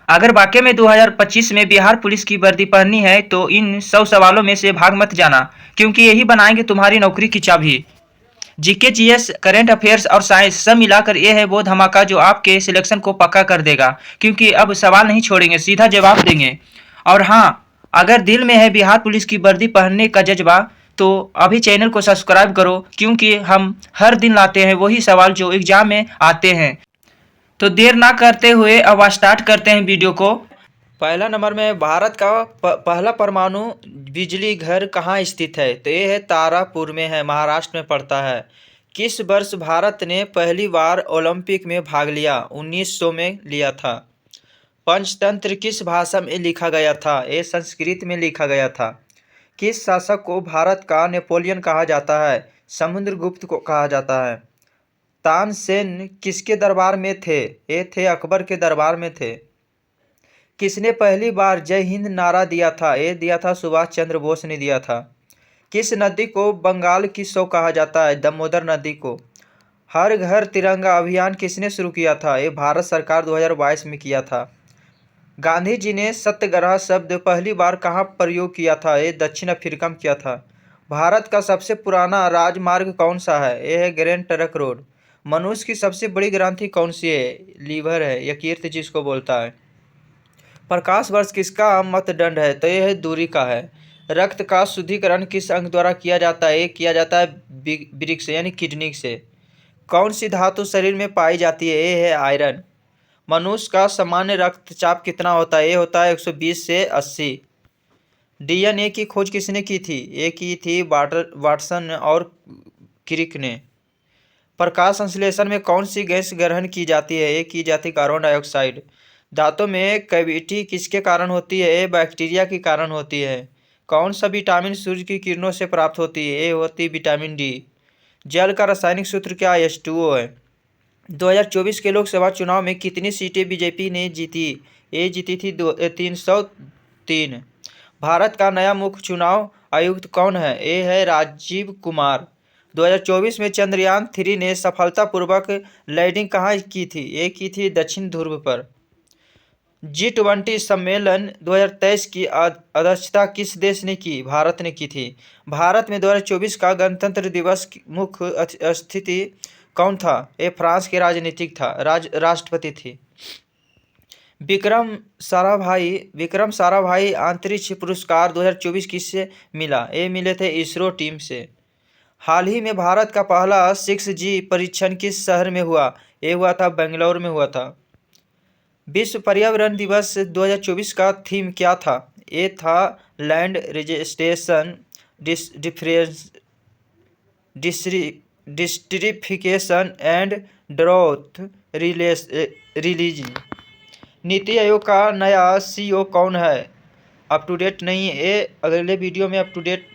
अगर वाकई में 2025 में बिहार पुलिस की वर्दी पहननी है तो इन 100 सवालों में से भाग मत जाना, क्योंकि यही बनाएंगे तुम्हारी नौकरी की चाबी। जीके, जीएस, करंट अफेयर्स और साइंस सब मिलाकर ये है वो धमाका जो आपके सिलेक्शन को पक्का कर देगा, क्योंकि अब सवाल नहीं छोड़ेंगे, सीधा जवाब देंगे। और हाँ, अगर दिल में है बिहार पुलिस की वर्दी पहनने का जज्बा, तो अभी चैनल को सब्सक्राइब करो, क्योंकि हम हर दिन लाते हैं वही सवाल जो एग्जाम में आते हैं। तो देर ना करते हुए अब स्टार्ट करते हैं वीडियो को। पहला नंबर में भारत का पहला परमाणु बिजली घर कहाँ स्थित है? तो ये है तारापुर में है, महाराष्ट्र में पड़ता है। किस वर्ष भारत ने पहली बार ओलंपिक में भाग लिया? 1900 में लिया था। पंचतंत्र किस भाषा में लिखा गया था? ये संस्कृत में लिखा गया था। किस शासक को भारत का नेपोलियन कहा जाता है? समुद्रगुप्त को कहा जाता है। तानसेन किसके दरबार में थे? ये थे अकबर के दरबार में थे। किसने पहली बार जय हिंद नारा दिया था? ये दिया था सुभाष चंद्र बोस ने दिया था। किस नदी को बंगाल की सौ कहा जाता है? दामोदर नदी को। हर घर तिरंगा अभियान किसने शुरू किया था? ये भारत सरकार 2022 में किया था। गांधी जी ने सत्याग्रह शब्द पहली बार कहाँ प्रयोग किया था? ये दक्षिण अफ्रीका में किया था। भारत का सबसे पुराना राजमार्ग कौन सा है? ये है ग्रैंड ट्रंक रोड। मनुष्य की सबसे बड़ी ग्रंथि कौन सी है? लीवर है, यकृत जिसको बोलता है। प्रकाश वर्ष किसका मतदंड है? तो यह है दूरी का है। रक्त का शुद्धिकरण किस अंग द्वारा किया जाता है? ये किया जाता है वृक्क से यानी किडनी से। कौन सी धातु शरीर में पाई जाती है? ये है आयरन। मनुष्य का सामान्य रक्तचाप कितना होता है? ये होता है 120 से 80। डीएनए की खोज किसने की थी? ये की थी वाटसन और क्रिक ने। प्रकाश संश्लेषण में कौन सी गैस ग्रहण की जाती है? ये की जाती कार्बन डाइऑक्साइड। दांतों में कैविटी किसके कारण होती है? ये बैक्टीरिया के कारण होती है। कौन सा विटामिन सूर्य की किरणों से प्राप्त होती है? ये होती है विटामिन डी। जल का रासायनिक सूत्र क्या है? H2O है। 2024 के लोकसभा चुनाव में कितनी सीटें बीजेपी ने जीती? ये जीती थी 303। भारत का नया मुख्य चुनाव आयुक्त कौन है? ये है राजीव कुमार। 2024 में चंद्रयान 3 ने सफलतापूर्वक लैंडिंग कहाँ की थी? ये की थी दक्षिण ध्रुव पर। G20 सम्मेलन 2023 की अध्यक्षता किस देश ने की? भारत ने की थी। भारत में 2024 का गणतंत्र दिवस की मुख्य अतिथि कौन था? ये फ्रांस के राजनीतिक था, राष्ट्रपति थी। विक्रम साराभाई अंतरिक्ष पुरस्कार 2024 किससे मिला? ये मिले थे इसरो टीम से। हाल ही में भारत का पहला 6G परीक्षण किस शहर में हुआ? ये हुआ था बेंगलुरु में हुआ था। विश्व पर्यावरण दिवस 2024 का थीम क्या था? ये था land registration, डिस्ट्रिफिकेशन and drought religion. NITI Aayog का नया CEO कौन है? अप टू डेट नहीं है ये, अगले वीडियो में अप टू डेट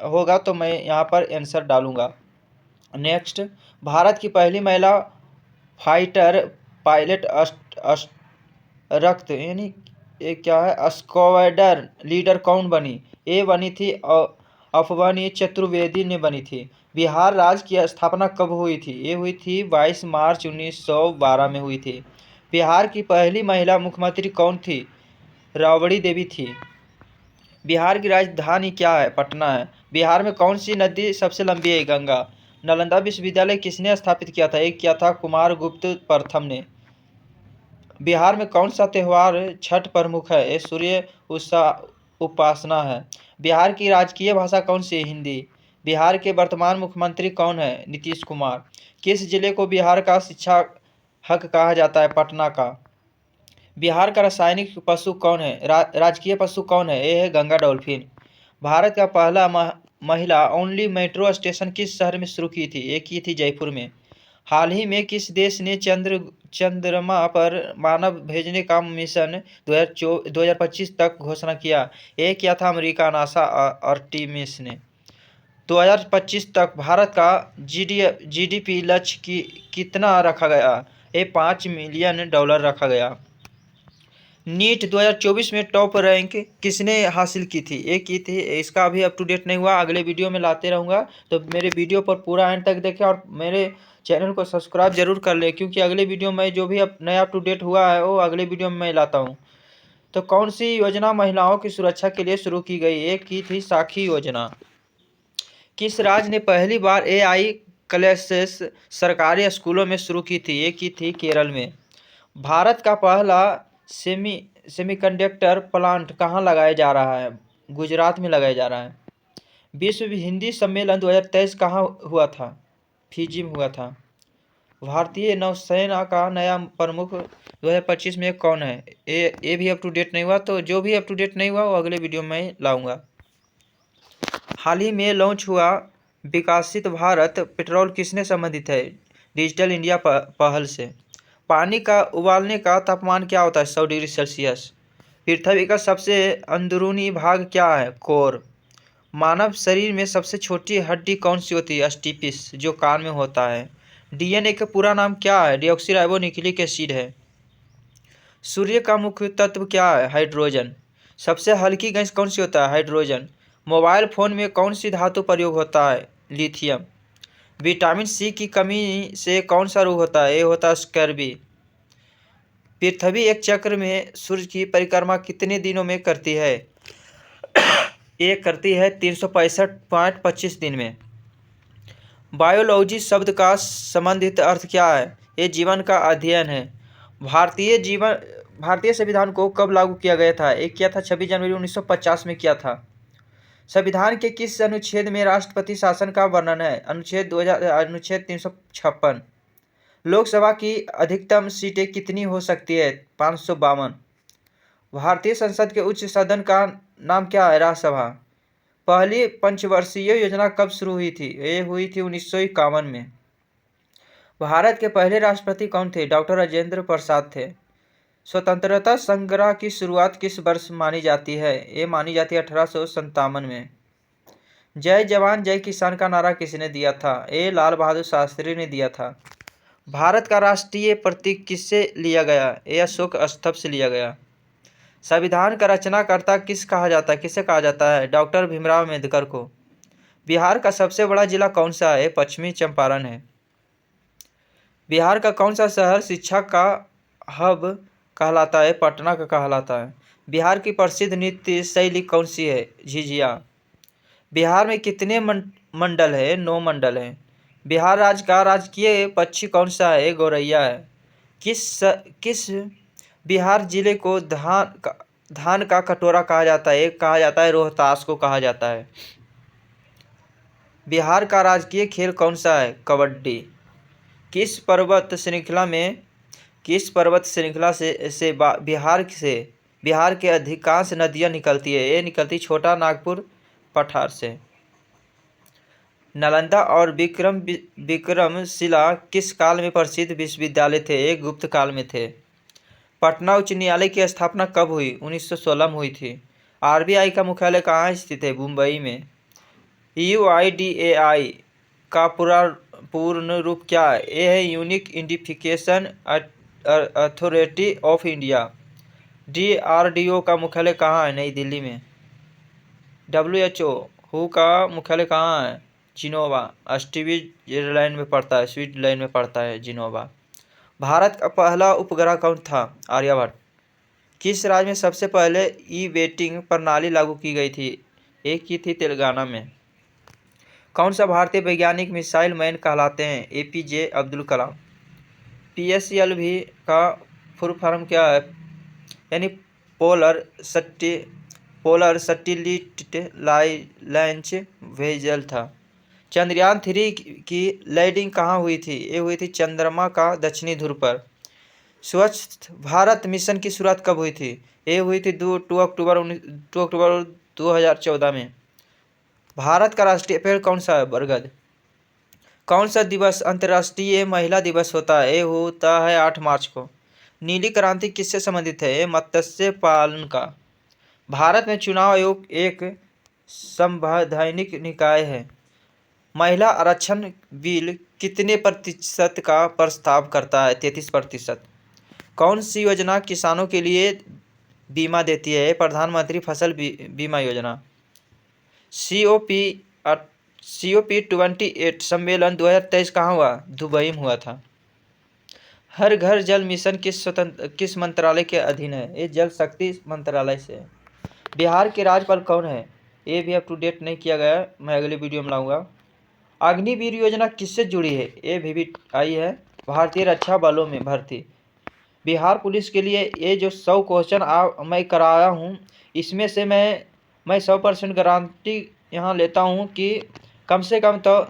होगा तो मैं यहाँ पर आंसर डालूंगा। नेक्स्ट, भारत की पहली महिला फाइटर पायलट रक्त यानी ये क्या है स्क्वाड्रन लीडर कौन बनी? ये बनी थी अफवानी चतुर्वेदी ने बनी थी। बिहार राज्य की स्थापना कब हुई थी? ये हुई थी 22 मार्च 1912 में हुई थी। बिहार की पहली महिला मुख्यमंत्री कौन थी? राबड़ी देवी थी। बिहार की राजधानी क्या है? पटना है। बिहार में कौन सी नदी सबसे लंबी है? गंगा। नालंदा विश्वविद्यालय किसने स्थापित किया था? एक किया था कुमारगुप्त प्रथम ने। बिहार में कौन सा त्यौहार छठ प्रमुख है? ये सूर्य उपासना है। बिहार की राजकीय भाषा कौन सी है? हिंदी। बिहार के वर्तमान मुख्यमंत्री कौन है? नीतीश कुमार। किस जिले को बिहार का शिक्षा हक कहा जाता है? पटना का। बिहार का रासायनिक पशु कौन है? राजकीय पशु कौन है? ये है गंगा डॉल्फिन। भारत का पहला महिला ओनली मेट्रो स्टेशन किस शहर में शुरू की थी? ये की थी जयपुर में। हाल ही में किस देश ने चंद्रमा पर मानव भेजने का मिशन 2025 तक घोषणा किया? ये किया था अमेरिका नासा आर्टेमिस ने। 2025 तक भारत का GDP लक्ष्य कितना रखा गया? ये $5 मिलियन रखा गया। नीट 2024 में टॉप रैंक किसने हासिल की थी? ये की थी, इसका अभी अप टू डेट नहीं हुआ, अगले वीडियो में लाते रहूँगा, तो मेरे वीडियो पर पूरा एंड तक देखें और मेरे चैनल को सब्सक्राइब जरूर कर ले, क्योंकि अगले वीडियो में जो भी अब नया अप टू डेट हुआ है वो अगले वीडियो में मैं लाता हूँ। तो कौन सी योजना महिलाओं की सुरक्षा के लिए शुरू की गई? एक की थी साखी योजना। किस राज्य ने पहली बार एआई क्लासेस सरकारी स्कूलों में शुरू की थी? एक की थी केरल में। भारत का पहला सेमीकंडक्टर प्लांट कहाँ लगाया जा रहा है? गुजरात में लगाया जा रहा है। विश्व हिंदी सम्मेलन 2023 कहाँ हुआ था? फिजी में हुआ था। भारतीय नौसेना का नया प्रमुख 2025 में कौन है? ये भी अप टू डेट नहीं हुआ, तो जो भी अप टू डेट नहीं हुआ वो अगले वीडियो में लाऊंगा। हाल ही में लॉन्च हुआ विकसित भारत पेट्रोल किसने संबंधित है? डिजिटल इंडिया पहल से। पानी का उबालने का तापमान क्या होता है? 100 डिग्री सेल्सियस। पृथ्वी का सबसे अंदरूनी भाग क्या है? कोर। मानव शरीर में सबसे छोटी हड्डी कौन सी होती है? स्टीपिस, जो कान में होता है। डीएनए का पूरा नाम क्या है? डीऑक्सीराइबोन्यूक्लिक एसिड है। सूर्य का मुख्य तत्व क्या है? हाइड्रोजन। सबसे हल्की गैस कौन सी होता है? हाइड्रोजन। मोबाइल फोन में कौन सी धातु प्रयोग होता है? लिथियम। विटामिन सी की कमी से कौन सा रोग होता है? ये होता है स्कर्वी। पृथ्वी एक चक्र में सूर्य की परिक्रमा कितने दिनों में करती है? ये करती है 365.25 दिन में। बायोलॉजी शब्द का संबंधित अर्थ क्या है? ये जीवन का अध्ययन है। भारतीय संविधान को कब लागू किया गया था? एक किया था 26 जनवरी 1950 में किया था। संविधान के किस अनुच्छेद में राष्ट्रपति शासन का वर्णन है? अनुच्छेद 356। लोकसभा की अधिकतम सीटें कितनी हो सकती है? 552। भारतीय संसद के उच्च सदन का नाम क्या है? राज्यसभा। पहली पंचवर्षीय योजना कब शुरू हुई थी? ये हुई थी 1951 में। भारत के पहले राष्ट्रपति कौन थे? डॉक्टर राजेंद्र प्रसाद थे। स्वतंत्रता संग्राम की शुरुआत किस वर्ष मानी जाती है? ये मानी जाती है 1857 में। जय जवान जय किसान का नारा किसने दिया था? ये लाल बहादुर शास्त्री ने दिया था। भारत का राष्ट्रीय प्रतीक किससे लिया गया? ये अशोक स्तंभ से लिया गया। संविधान का रचनाकर्ता किसे कहा जाता है? डॉक्टर भीमराव अम्बेडकर को। बिहार का सबसे बड़ा जिला कौन सा है? पश्चिमी चंपारण है। बिहार का कौन सा शहर शिक्षा का हब कहलाता है? पटना का कहलाता है। बिहार की प्रसिद्ध नृत्य शैली कौन सी है? झिझिया। बिहार में कितने मंडल है? 9 मंडल हैं। बिहार राज्य का राजकीय पक्षी कौन सा है? गौरैया है। किस बिहार जिले को धान का कटोरा कहा जाता है? कहा जाता है रोहतास को कहा जाता है। बिहार का राजकीय खेल कौन सा है? कबड्डी। किस पर्वत श्रृंखला से बिहार के अधिकांश नदियां निकलती है? ये निकलती छोटा नागपुर पठार से। नालंदा और विक्रमशिला किस काल में प्रसिद्ध विश्वविद्यालय थे? ये गुप्त काल में थे। पटना उच्च न्यायालय की स्थापना कब हुई? 1916 में हुई थी। आरबीआई का मुख्यालय कहाँ स्थित है? मुंबई में। यूआईडीएआई का पूर्ण रूप क्या है? ये है unique identification authority of India. DRDO का मुख्यालय कहाँ है? नई दिल्ली में। WHO का मुख्यालय कहाँ है? जिनोवा। स्विट्जरलैंड में पड़ता है जिनोवा। भारत का पहला उपग्रह कौन था? आर्यभट्ट। किस राज्य में सबसे पहले ई-वेटिंग प्रणाली लागू की गई थी? एक की थी तेलंगाना में। कौन सा भारतीय वैज्ञानिक मिसाइल मैन कहलाते हैं? APJ अब्दुल कलाम। PSLV का फुल फॉर्म क्या है? यानी पोलर सैटेलाइट लॉन्च व्हीकल था। चंद्रयान 3 की लैंडिंग कहाँ हुई थी? ये हुई थी चंद्रमा का दक्षिणी ध्रुव पर। स्वच्छ भारत मिशन की शुरुआत कब हुई थी? ये हुई थी 2 अक्टूबर 2014 में। भारत का राष्ट्रीय पेड़ कौन सा है? बरगद। कौन सा दिवस अंतर्राष्ट्रीय महिला दिवस होता है? ये होता है 8 मार्च को। नीली क्रांति किससे संबंधित है? ये मत्स्य पालन का। भारत में चुनाव आयोग एक संवैधानिक निकाय है। महिला आरक्षण बिल कितने प्रतिशत का प्रस्ताव करता है? 33%। कौन सी योजना किसानों के लिए बीमा देती है? प्रधानमंत्री फसल बीमा योजना। COP28 सम्मेलन 2023 कहाँ हुआ? दुबई में हुआ था। हर घर जल मिशन किस मंत्रालय के अधीन है? ये जल शक्ति मंत्रालय से है। बिहार के राज्यपाल कौन है? ये भी अप टू डेट नहीं किया गया है, मैं अगले वीडियो में लाऊंगा। अग्निवीर योजना किससे जुड़ी है? ये भी आई है भारतीय रक्षा बलों में भर्ती। बिहार पुलिस के लिए ये जो 100 क्वेश्चन मैं कराया हूँ, इसमें से मैं 100% गारंटी यहाँ लेता हूँ कि कम से कम तो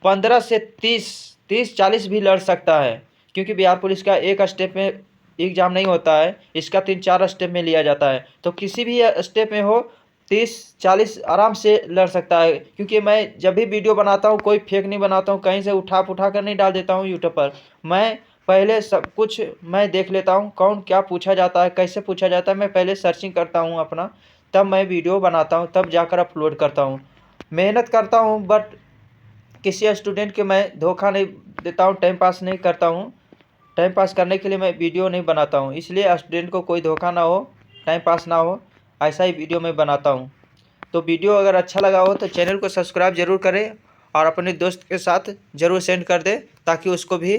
15 से 30-40 भी लड़ सकता है, क्योंकि बिहार पुलिस का एक स्टेप में एग्ज़ाम नहीं होता है, इसका 3-4 स्टेप में लिया जाता है। तो किसी भी स्टेप में हो 30-40 आराम से लड़ सकता है, क्योंकि मैं जब भी वीडियो बनाता हूँ कोई फेक नहीं बनाता हूँ, कहीं से उठा कर नहीं डाल देता हूँ यूट्यूब पर। मैं पहले सब कुछ मैं देख लेता हूँ, कौन क्या पूछा जाता है, कैसे पूछा जाता है, मैं पहले सर्चिंग करता हूँ अपना, तब मैं वीडियो बनाता हूँ, तब जाकर अपलोड करता हूँ। मेहनत करता हूँ, बट किसी स्टूडेंट के मैं धोखा नहीं देता हूँ, टाइम पास नहीं करता हूँ। टाइम पास करने के लिए मैं वीडियो नहीं बनाता हूँ, इसलिए स्टूडेंट को कोई धोखा ना हो, टाइम पास ना हो, ऐसा ही वीडियो मैं बनाता हूँ। तो वीडियो अगर अच्छा लगा हो तो चैनल को सब्सक्राइब ज़रूर करें और अपने दोस्त के साथ ज़रूर सेंड कर दें, ताकि उसको भी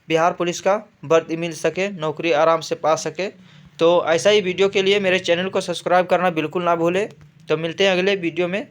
बिहार पुलिस का भर्ती मिल सके, नौकरी आराम से पा सके। तो ऐसा ही वीडियो के लिए मेरे चैनल को सब्सक्राइब करना बिल्कुल ना भूलें। तो मिलते हैं अगले वीडियो में।